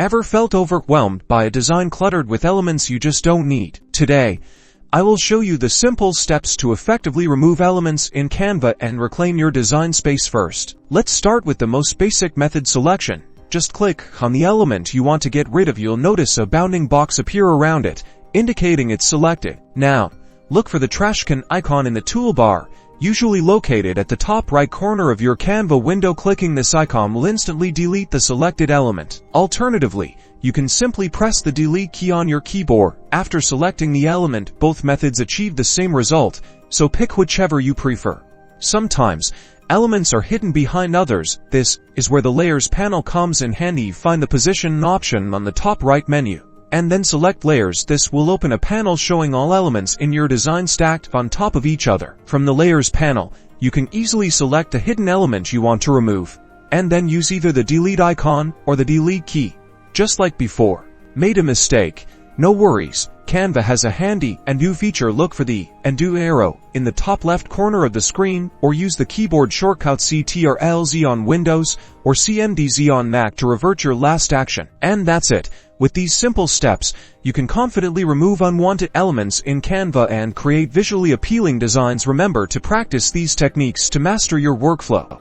Ever felt overwhelmed by a design cluttered with elements you just don't need? Today, I will show you the simple steps to effectively remove elements in Canva and reclaim your design space first. Let's start with the most basic method: selection. Just click on the element you want to get rid of. You'll notice a bounding box appear around it, indicating it's selected. Now, look for the trash can icon in the toolbar, usually located at the top right corner of your Canva window. Clicking this icon will instantly delete the selected element. Alternatively, you can simply press the delete key on your keyboard. After selecting the element, both methods achieve the same result, so pick whichever you prefer. Sometimes, elements are hidden behind others. This is where the Layers panel comes in handy. Find the Position option on the top right menu, and then select Layers. This will open a panel showing all elements in your design stacked on top of each other. From the Layers panel, you can easily select a hidden element you want to remove, and then use either the delete icon or the delete key. Just like before. Made a mistake? No worries. Canva has a handy undo feature. Look for the undo arrow in the top left corner of the screen, or use the keyboard shortcut Ctrl+Z on Windows or CMD+Z on Mac to revert your last action. And that's it. With these simple steps, you can confidently remove unwanted elements in Canva and create visually appealing designs. Remember to practice these techniques to master your workflow.